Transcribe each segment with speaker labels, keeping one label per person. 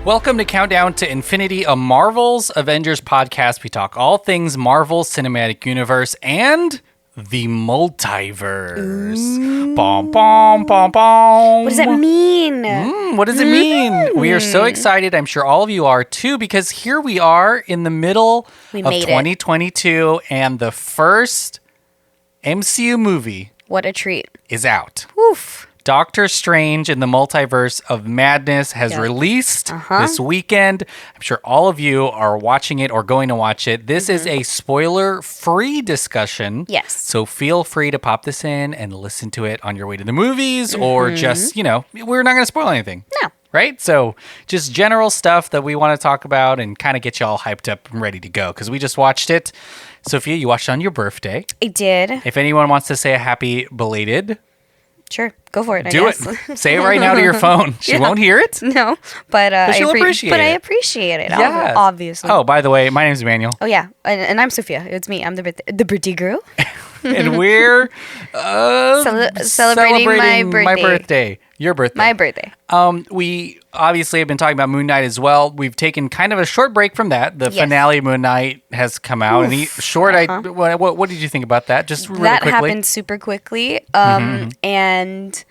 Speaker 1: Welcome to Countdown to Infinity, a Marvel's Avengers podcast. We talk all things Marvel Cinematic Universe and the multiverse. Bom, bom, bom, bom.
Speaker 2: What does that mean?
Speaker 1: What does it mean? We are so excited. I'm sure all of you are too, because here we are in the middle of 2022 and the first MCU movie.
Speaker 2: What a treat.
Speaker 1: Is out.
Speaker 2: Oof.
Speaker 1: Doctor Strange in the Multiverse of Madness has released this weekend. I'm sure all of you are watching it or going to watch it. This is a spoiler-free discussion.
Speaker 2: Yes.
Speaker 1: So feel free to pop this in and listen to it on your way to the movies or just, we're not going to spoil anything.
Speaker 2: No.
Speaker 1: Right? So just general stuff that we want to talk about and kind of get you all hyped up and ready to go because we just watched it. Sophia, you watched it on your birthday.
Speaker 2: I did.
Speaker 1: If anyone wants to say a happy belated...
Speaker 2: Sure, go for it. I
Speaker 1: Do
Speaker 2: guess.
Speaker 1: it. Say it right now to your phone. She won't hear it.
Speaker 2: No, but
Speaker 1: she'll appreciate it.
Speaker 2: But I appreciate it.
Speaker 1: Yeah.
Speaker 2: Obviously.
Speaker 1: Oh, by the way, my name is Emmanuel.
Speaker 2: Oh yeah, and I'm Sophia. It's me. I'm the birthday girl.
Speaker 1: And we're
Speaker 2: celebrating my birthday.
Speaker 1: Your birthday.
Speaker 2: My birthday.
Speaker 1: We obviously have been talking about Moon Knight as well. We've taken kind of a short break from that. The finale of Moon Knight has come out. And what did you think about that? Just really quickly.
Speaker 2: That happened super quickly. And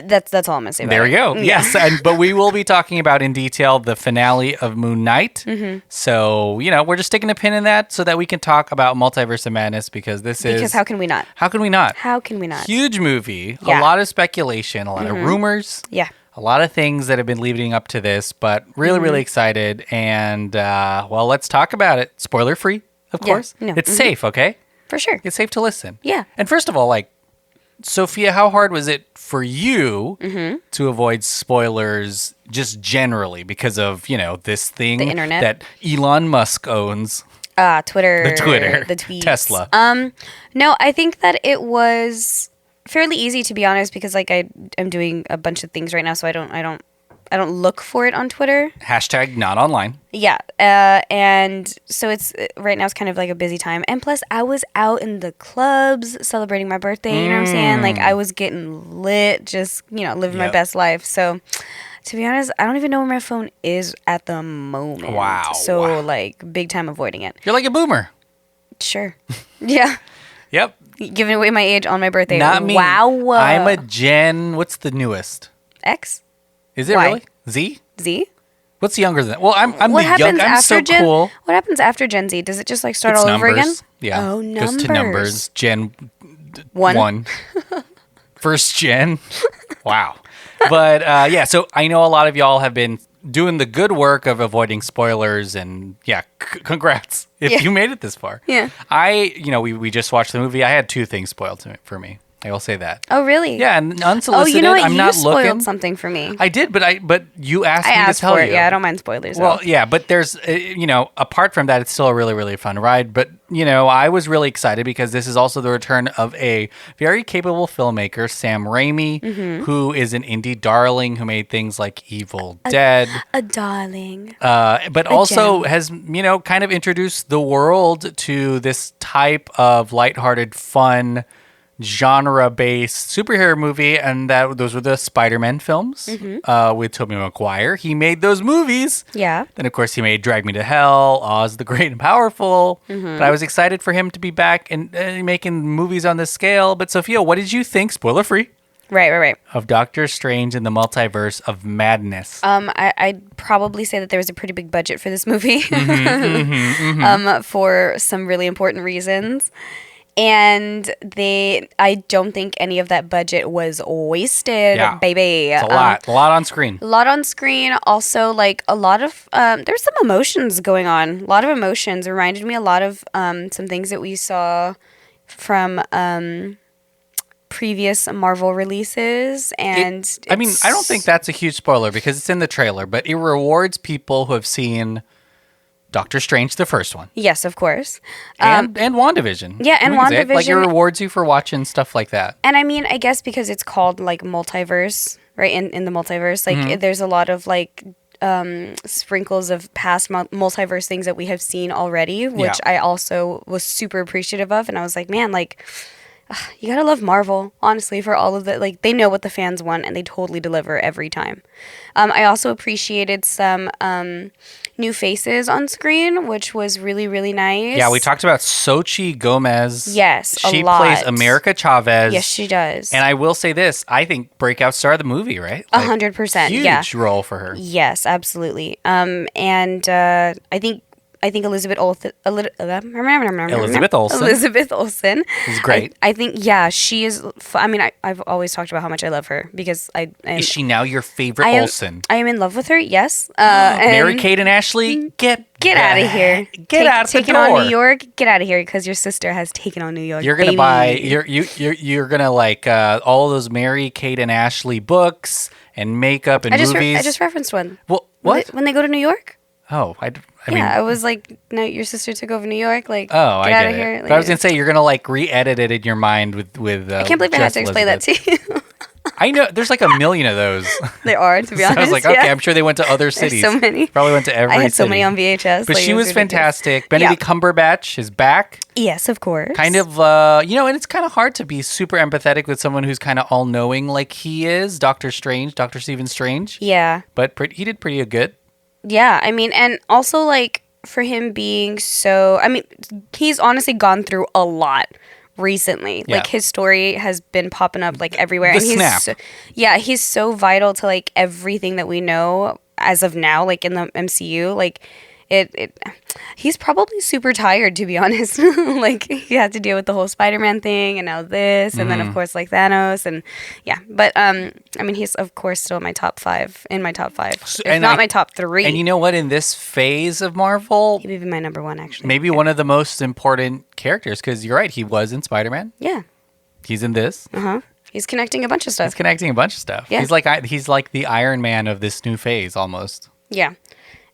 Speaker 2: that's all I'm gonna say about it.
Speaker 1: There we go.
Speaker 2: Yeah.
Speaker 1: Yes, but we will be talking about in detail the finale of Moon Knight. So, we're just sticking a pin in that so that we can talk about Multiverse of Madness because
Speaker 2: how can we not?
Speaker 1: How can we not?
Speaker 2: How can we not?
Speaker 1: Huge movie,
Speaker 2: Yeah.
Speaker 1: a lot of speculation, a lot of rumors.
Speaker 2: Yeah.
Speaker 1: A lot of things that have been leading up to this, but really, really excited. And, let's talk about it. Spoiler free, of course.
Speaker 2: No.
Speaker 1: It's safe, okay?
Speaker 2: For sure.
Speaker 1: It's safe to listen.
Speaker 2: Yeah.
Speaker 1: And first of all, Sophia, how hard was it for you to avoid spoilers just generally because of, this thing
Speaker 2: The internet?
Speaker 1: that Elon Musk owns?
Speaker 2: Twitter.
Speaker 1: The Twitter.
Speaker 2: The tweets.
Speaker 1: Tesla.
Speaker 2: No, I think that it was fairly easy, to be honest, because I am doing a bunch of things right now, so I don't look for it on Twitter.
Speaker 1: Hashtag not online.
Speaker 2: Yeah. And so it's right now it's kind of like a busy time. And plus I was out in the clubs celebrating my birthday, you know what I'm saying? I was getting lit, just, living my best life. So to be honest, I don't even know where my phone is at the moment.
Speaker 1: Wow.
Speaker 2: So big time avoiding it.
Speaker 1: You're like a boomer.
Speaker 2: Sure. Yeah.
Speaker 1: Yep.
Speaker 2: Giving away my age on my birthday.
Speaker 1: Not me.
Speaker 2: Wow.
Speaker 1: I'm a Gen, what's the newest?
Speaker 2: X?
Speaker 1: Is it
Speaker 2: Why?
Speaker 1: really? Z?
Speaker 2: Z?
Speaker 1: What's younger than that? Well, I'm
Speaker 2: What
Speaker 1: the
Speaker 2: happens
Speaker 1: young. I'm
Speaker 2: after
Speaker 1: so
Speaker 2: Gen?
Speaker 1: cool.
Speaker 2: What happens after Gen Z? Does it just start
Speaker 1: It's
Speaker 2: all
Speaker 1: numbers.
Speaker 2: over again?
Speaker 1: Yeah.
Speaker 2: Oh, numbers.
Speaker 1: Goes to numbers. Gen
Speaker 2: One.
Speaker 1: First gen. Wow. But so I know a lot of y'all have been doing the good work of avoiding spoilers, and congrats if you made it this far.
Speaker 2: Yeah.
Speaker 1: We just watched the movie. I had two things spoiled for me. I will say that.
Speaker 2: Oh, really?
Speaker 1: Yeah, and unsolicited.
Speaker 2: Oh, you know what?
Speaker 1: I'm
Speaker 2: You
Speaker 1: not
Speaker 2: spoiled
Speaker 1: looking.
Speaker 2: something for me.
Speaker 1: I did, but you asked me
Speaker 2: asked
Speaker 1: to tell
Speaker 2: for
Speaker 1: you.
Speaker 2: it. Yeah, I don't mind spoilers.
Speaker 1: Well,
Speaker 2: though.
Speaker 1: yeah, but there's, apart from that, it's still a really, really fun ride. But, I was really excited because this is also the return of a very capable filmmaker, Sam Raimi, who is an indie darling who made things like Evil Dead.
Speaker 2: A darling.
Speaker 1: But also has, kind of introduced the world to this type of lighthearted, fun, genre-based superhero movie, and those were the Spider-Man films with Tobey Maguire. He made those movies.
Speaker 2: Yeah.
Speaker 1: Then, of course, he made Drag Me to Hell, Oz the Great and Powerful. But I was excited for him to be back and making movies on this scale. But, Sophia, what did you think, spoiler-free,
Speaker 2: Right.
Speaker 1: of Doctor Strange in the Multiverse of Madness?
Speaker 2: I'd probably say that there was a pretty big budget for this movie for some really important reasons. And I don't think any of that budget was wasted, baby.
Speaker 1: It's a lot on screen.
Speaker 2: A lot on screen. Also, a lot of, there's some emotions going on. A lot of emotions. It reminded me a lot of some things that we saw from previous Marvel releases. And
Speaker 1: I don't think that's a huge spoiler because it's in the trailer, but it rewards people who have seen Doctor Strange, the first one.
Speaker 2: Yes, of course.
Speaker 1: And WandaVision.
Speaker 2: Yeah, and WandaVision.
Speaker 1: It rewards you for watching stuff like that.
Speaker 2: And I guess because it's called multiverse, right? In the multiverse, there's a lot of sprinkles of past multiverse things that we have seen already, which I also was super appreciative of. And I was like, man, You gotta love Marvel, honestly, for all of the, like, they know what the fans want and they totally deliver every time. I also appreciated some new faces on screen, which was really, really nice.
Speaker 1: Yeah, we talked about Xochitl Gomez.
Speaker 2: Yes,
Speaker 1: she
Speaker 2: a lot.
Speaker 1: plays America Chavez.
Speaker 2: Yes, she does.
Speaker 1: And I will say this, I think breakout star of the movie, right?
Speaker 2: 100%,
Speaker 1: huge role for her.
Speaker 2: Yes, absolutely. And I think Elizabeth Olsen.
Speaker 1: Elizabeth Olsen.
Speaker 2: Elizabeth Olsen
Speaker 1: is great.
Speaker 2: I think, she is. I mean, I've always talked about how much I love her because
Speaker 1: is she now your favorite Olsen?
Speaker 2: I am in love with her. Yes.
Speaker 1: Mary-Kate and Ashley, get
Speaker 2: out of here.
Speaker 1: Get out the door.
Speaker 2: Taking on New York. Get out of here because your sister has taken on New York.
Speaker 1: You're gonna buy. You're gonna like all those Mary-Kate and Ashley books and makeup and movies.
Speaker 2: I just referenced one.
Speaker 1: Well, what?
Speaker 2: When they go to New York?
Speaker 1: Oh, I mean,
Speaker 2: I was like, no, your sister took over New York. Like,
Speaker 1: get out
Speaker 2: of here. Like,
Speaker 1: but I was gonna say you're gonna like re-edit it in your mind with.
Speaker 2: I can't believe I had to explain that to you.
Speaker 1: I know there's like a million of those.
Speaker 2: There are, to be honest.
Speaker 1: I was like, okay, I'm sure they went to other cities.
Speaker 2: There's so many.
Speaker 1: Probably went to every.
Speaker 2: I had so
Speaker 1: city.
Speaker 2: many on VHS.
Speaker 1: But she was fantastic. Benedict Cumberbatch is back.
Speaker 2: Yes, of course.
Speaker 1: Kind of, and it's kind of hard to be super empathetic with someone who's kind of all-knowing like he is, Dr. Stephen Strange.
Speaker 2: Yeah.
Speaker 1: But he did pretty good.
Speaker 2: Yeah, I mean, and also, like, for him being so... I mean, he's honestly gone through a lot recently. Yeah. Like, his story has been popping up, like, everywhere.
Speaker 1: The snap.
Speaker 2: He's so vital to, like, everything that we know as of now, like, in the MCU. Like, he's probably super tired, to be honest. Like, he had to deal with the whole Spider-Man thing and now this, and then of course like Thanos, and but I mean, he's of course still in my top 5, if not my top 3.
Speaker 1: And you know what, in this phase of Marvel,
Speaker 2: he may be my number 1, actually.
Speaker 1: Maybe one of the most important characters, because you're right, he was in Spider-Man.
Speaker 2: Yeah.
Speaker 1: He's in this.
Speaker 2: He's connecting a bunch of stuff.
Speaker 1: Yeah. He's like the Iron Man of this new phase almost.
Speaker 2: Yeah.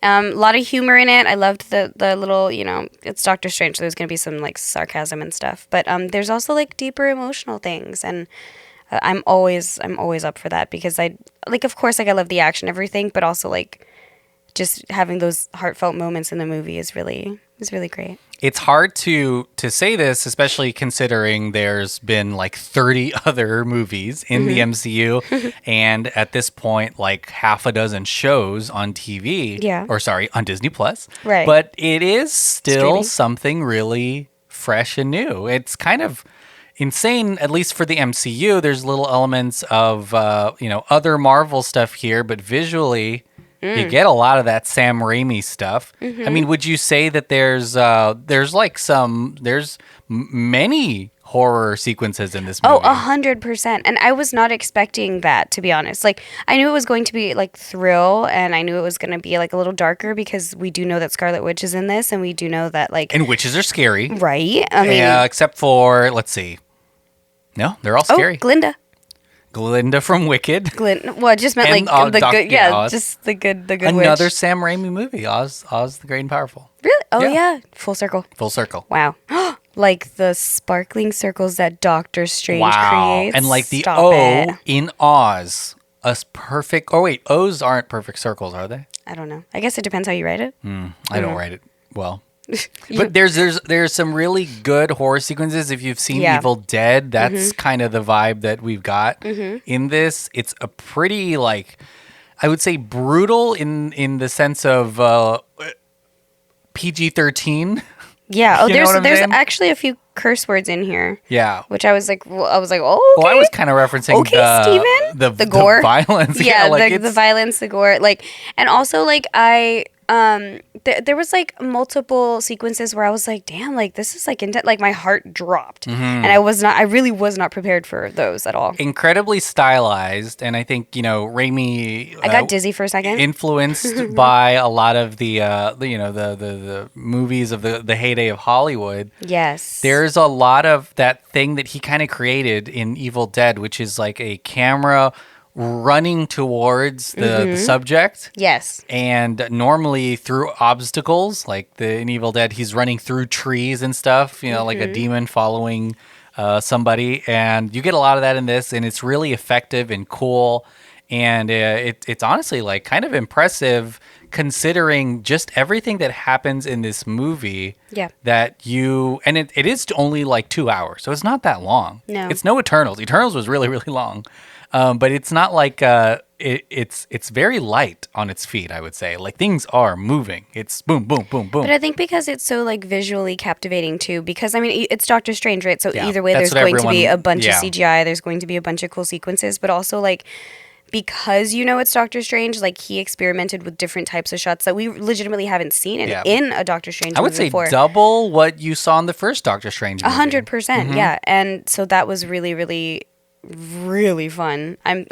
Speaker 2: A lot of humor in it. I loved the little, it's Doctor Strange, so there's going to be some, like, sarcasm and stuff. But there's also, like, deeper emotional things. And I'm always up for that because of course, like, I love the action, everything, but also, like, just having those heartfelt moments in the movie is really great.
Speaker 1: It's hard to say this, especially considering there's been like 30 other movies in the MCU, and at this point, like half a dozen shows on TV.
Speaker 2: Yeah.
Speaker 1: Or sorry, on Disney Plus.
Speaker 2: Right.
Speaker 1: But it is still something really fresh and new. It's kind of insane, at least for the MCU. There's little elements of other Marvel stuff here, but visually, you get a lot of that Sam Raimi stuff. I mean, would you say that there's many horror sequences in this movie?
Speaker 2: Oh, 100%. And I was not expecting that, to be honest. Like, I knew it was going to be like thrill, and I knew it was going to be like a little darker because we do know that Scarlet Witch is in this, and we do know that like...
Speaker 1: And witches are scary.
Speaker 2: Right? I mean...
Speaker 1: Yeah, except for, let's see. No, they're all scary. Glinda from Wicked.
Speaker 2: Well, I just meant like the good, Oz. Just the good
Speaker 1: Another
Speaker 2: witch.
Speaker 1: Sam Raimi movie, Oz the Great and Powerful.
Speaker 2: Really? Oh yeah. Full circle.
Speaker 1: Wow.
Speaker 2: Like the sparkling circles that Doctor Strange creates.
Speaker 1: And like the O in Oz, perfect. Oh wait, O's aren't perfect circles, are they?
Speaker 2: I don't know. I guess it depends how you write it.
Speaker 1: I don't write it well. But there's some really good horror sequences. If you've seen Evil Dead, that's kind of the vibe that we've got in this. It's a pretty, like, I would say brutal in the sense of PG-13.
Speaker 2: Yeah. Oh, there's actually a few curse words in here.
Speaker 1: Yeah.
Speaker 2: Which I was like, oh, okay.
Speaker 1: Well, I was kind of referencing
Speaker 2: Steven?
Speaker 1: The
Speaker 2: gore,
Speaker 1: the violence.
Speaker 2: Yeah, the violence, the gore, like, and also like there was like multiple sequences where I was like, damn, like this is like like my heart dropped, and I really was not prepared for those at all.
Speaker 1: Incredibly stylized, and I think Raimi.
Speaker 2: I got dizzy for a second.
Speaker 1: Influenced by a lot of the movies of the heyday of Hollywood.
Speaker 2: Yes,
Speaker 1: there's a lot of that thing that he kind of created in Evil Dead, which is like a camera running towards the subject.
Speaker 2: Yes.
Speaker 1: And normally through obstacles, like in Evil Dead, he's running through trees and stuff, like a demon following somebody. And you get a lot of that in this, and it's really effective and cool. And it's honestly like kind of impressive considering just everything that happens in this movie.
Speaker 2: Yeah.
Speaker 1: And it is only like 2 hours, so it's not that long.
Speaker 2: No.
Speaker 1: It's no Eternals. Eternals was really, really long. But it's not like it's very light on its feet, I would say. Like things are moving. It's boom, boom, boom, boom.
Speaker 2: But I think because it's so like visually captivating too, because I mean it's Doctor Strange, right? So
Speaker 1: Yeah,
Speaker 2: either way,
Speaker 1: that's
Speaker 2: there's
Speaker 1: what
Speaker 2: going to be a bunch of
Speaker 1: yeah.
Speaker 2: CGI, there's going to be a bunch of cool sequences, but also like because it's Doctor Strange, like he experimented with different types of shots that we legitimately haven't seen in a Doctor Strange
Speaker 1: I would
Speaker 2: movie
Speaker 1: say
Speaker 2: before.
Speaker 1: double what you saw in the first Doctor Strange movie.
Speaker 2: 100%, yeah. And so that was really, really, really fun. I'm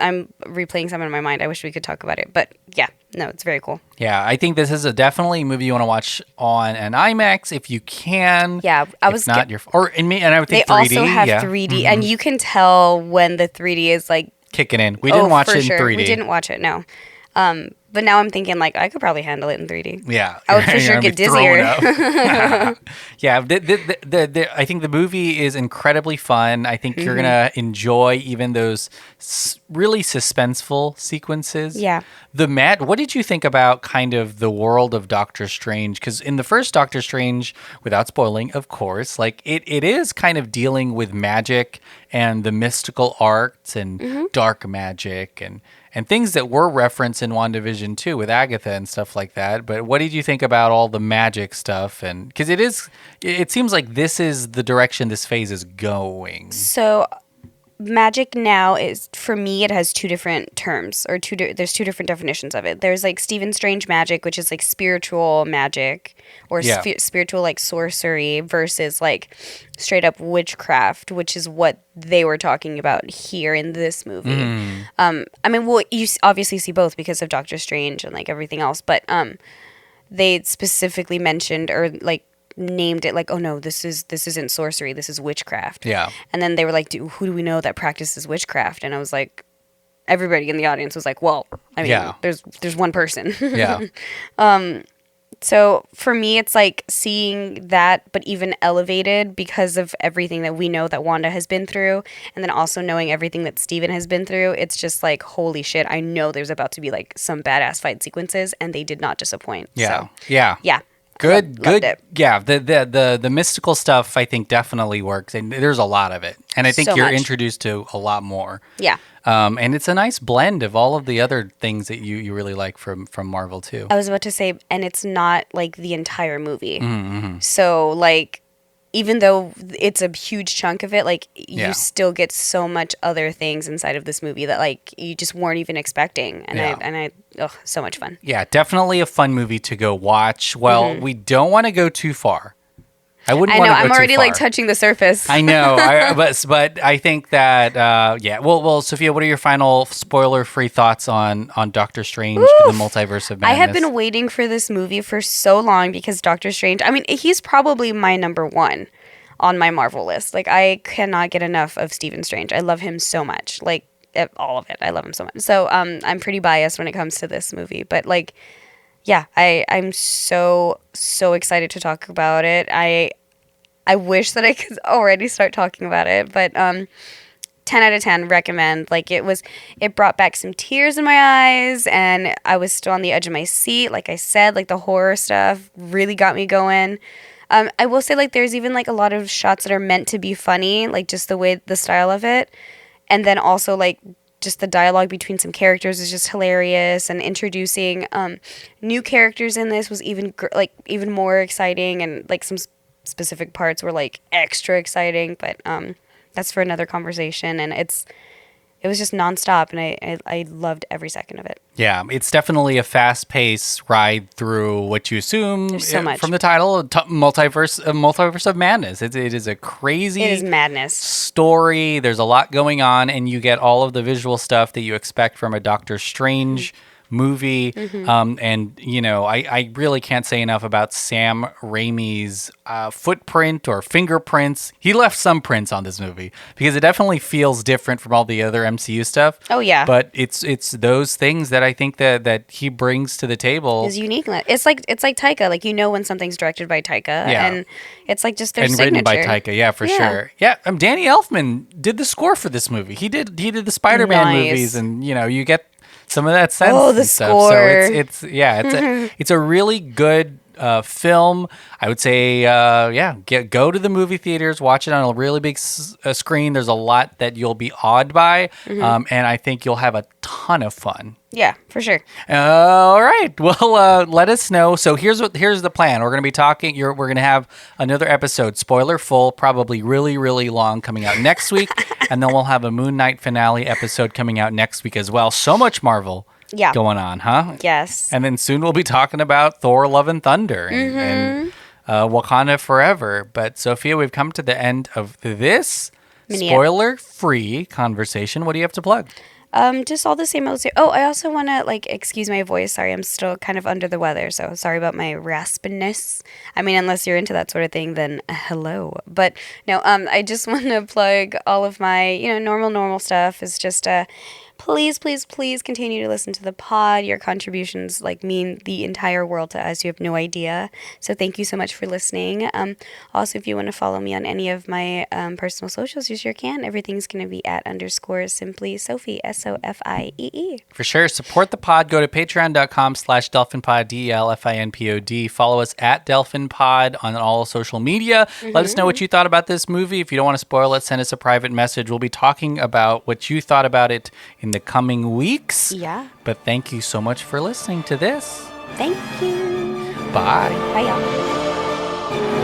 Speaker 2: replaying some in my mind. I wish we could talk about it, but yeah, no, it's very cool.
Speaker 1: Yeah, I think this is definitely a movie you want to watch on an IMAX if you can.
Speaker 2: Yeah,
Speaker 1: I was not your and I would think
Speaker 2: they
Speaker 1: 3D.
Speaker 2: also have 3D, and you can tell when the 3D is like
Speaker 1: kicking in. We didn't watch it in 3D.
Speaker 2: We didn't watch it, no. But now I'm thinking like I could probably handle it in 3D.
Speaker 1: Yeah,
Speaker 2: I would for sure get dizzier.
Speaker 1: Yeah, I think the movie is incredibly fun. I think you're gonna enjoy even those really suspenseful sequences.
Speaker 2: Yeah.
Speaker 1: What did you think about kind of the world of Doctor Strange? Because in the first Doctor Strange, without spoiling, of course, like it is kind of dealing with magic and the mystical arts and dark magic and things that were referenced in WandaVision too with Agatha and stuff like that. But what did you think about all the magic stuff? And because it seems like this is the direction this phase is going.
Speaker 2: So magic now is, for me, it has two different terms, or there's two different definitions of it. There's like Stephen Strange magic, which is like spiritual magic or spiritual like sorcery, versus like straight up witchcraft, which is what they were talking about here in this movie. I mean, well, you obviously see both because of Doctor Strange and like everything else, but they specifically mentioned or like named it like, oh no, this isn't sorcery, this is witchcraft.
Speaker 1: Yeah.
Speaker 2: And then they were like, who do we know that practices witchcraft? And I was like, everybody in the audience was like, well, I mean, there's one person.
Speaker 1: Yeah.
Speaker 2: So for me, it's like seeing that, but even elevated because of everything that we know that Wanda has been through, and then also knowing everything that Steven has been through. It's just like, holy shit, I know there's about to be like some badass fight sequences, and they did not disappoint.
Speaker 1: Yeah.
Speaker 2: So,
Speaker 1: yeah.
Speaker 2: Yeah.
Speaker 1: Good.
Speaker 2: Loved it.
Speaker 1: Yeah. The mystical stuff I think definitely works, and there's a lot of it, and I think
Speaker 2: So
Speaker 1: you're
Speaker 2: much.
Speaker 1: introduced to a lot more.
Speaker 2: Yeah.
Speaker 1: And it's a nice blend of all of the other things that you really like from Marvel too.
Speaker 2: I was about to say, and it's not like the entire movie.
Speaker 1: Mm-hmm.
Speaker 2: So like, even though it's a huge chunk of it, like
Speaker 1: Yeah.
Speaker 2: you still get so much other things inside of this movie that like you just weren't even expecting. And
Speaker 1: Yeah.
Speaker 2: so much fun.
Speaker 1: Yeah, definitely a fun movie to go watch. Well, we don't want to go too far. I wouldn't
Speaker 2: I
Speaker 1: want
Speaker 2: know,
Speaker 1: to go
Speaker 2: I'm
Speaker 1: too
Speaker 2: already
Speaker 1: far.
Speaker 2: like touching the surface.
Speaker 1: I know, but I think that yeah. Well, Sophia, what are your final spoiler-free thoughts on Doctor Strange and the Multiverse of Madness?
Speaker 2: I have been waiting for this movie for so long because Doctor Strange, I mean, he's probably my number one on my Marvel list. Like, I cannot get enough of Stephen Strange. I love him so much. Like, all of it. I love him so much. So, I'm pretty biased when it comes to this movie. But, like, yeah, I'm so excited to talk about it. I wish that I could already start talking about it. But, 10 out of 10, recommend. Like, it brought back some tears in my eyes, and I was still on the edge of my seat. Like I said, like, the horror stuff really got me going. I will say, like, there's even, like, a lot of shots that are meant to be funny, like, just the style of it. And then also, like, just the dialogue between some characters is just hilarious, and introducing new characters in this was even more exciting, and, like, some specific parts were, like, extra exciting, but that's for another conversation, and it was just nonstop, and I loved every second of it.
Speaker 1: Yeah, it's definitely a fast-paced ride through what you assume
Speaker 2: There's so much.
Speaker 1: from the title, Multiverse of Madness. It is a crazy
Speaker 2: It is madness.
Speaker 1: story. There's a lot going on, and you get all of the visual stuff that you expect from a Doctor Strange movie. And, you know, I really can't say enough about Sam Raimi's footprint or fingerprints. He left some prints on this movie because it definitely feels different from all the other MCU stuff.
Speaker 2: Oh, yeah.
Speaker 1: But it's those things that I think that he brings to the table.
Speaker 2: His uniqueness. It's like Taika. Like, you know when something's directed by Taika, and it's like just their
Speaker 1: and
Speaker 2: signature.
Speaker 1: written by Taika, yeah, for sure. Yeah, Danny Elfman did the score for this movie. He did the Spider-Man
Speaker 2: Nice.
Speaker 1: movies, and you know, you get some of that sense.
Speaker 2: Oh, the
Speaker 1: and stuff.
Speaker 2: score.
Speaker 1: So it's a really good film. I would say, go to the movie theaters, watch it on a really big screen. There's a lot that you'll be awed by, and I think you'll have a ton of fun.
Speaker 2: Yeah, for sure.
Speaker 1: All right. Well, let us know. So here's the plan. We're going to be talking. We're going to have another episode, spoiler full, probably really, really long, coming out next week, and then we'll have a Moon Knight finale episode coming out next week as well. So much Marvel. Going on, huh?
Speaker 2: Yes.
Speaker 1: And then soon we'll be talking about Thor: Love and Thunder and Wakanda Forever. But Sophia, we've come to the end of this spoiler-free conversation. What do you have to plug?
Speaker 2: Just all the same old. Oh, I also want to excuse my voice. Sorry, I'm still kind of under the weather, so sorry about my raspiness. I mean, unless you're into that sort of thing, then hello. But no, I just want to plug all of my normal stuff. Is just please continue to listen to the pod. Your contributions mean the entire world to us. You have no idea. So thank you so much for listening. Also, if you want to follow me on any of my personal socials, you sure can. Everything's going to be at _simply Sophie, SOFIEE.
Speaker 1: For sure. Support the pod. Go to patreon.com/DelphinPod, DELFINPOD. Follow us at DelphinPod on all social media. Let us know what you thought about this movie. If you don't want to spoil it, send us a private message. We'll be talking about what you thought about it in the coming weeks.
Speaker 2: Yeah.
Speaker 1: But thank you so much for listening to this.
Speaker 2: Thank you.
Speaker 1: Bye.
Speaker 2: Bye, y'all.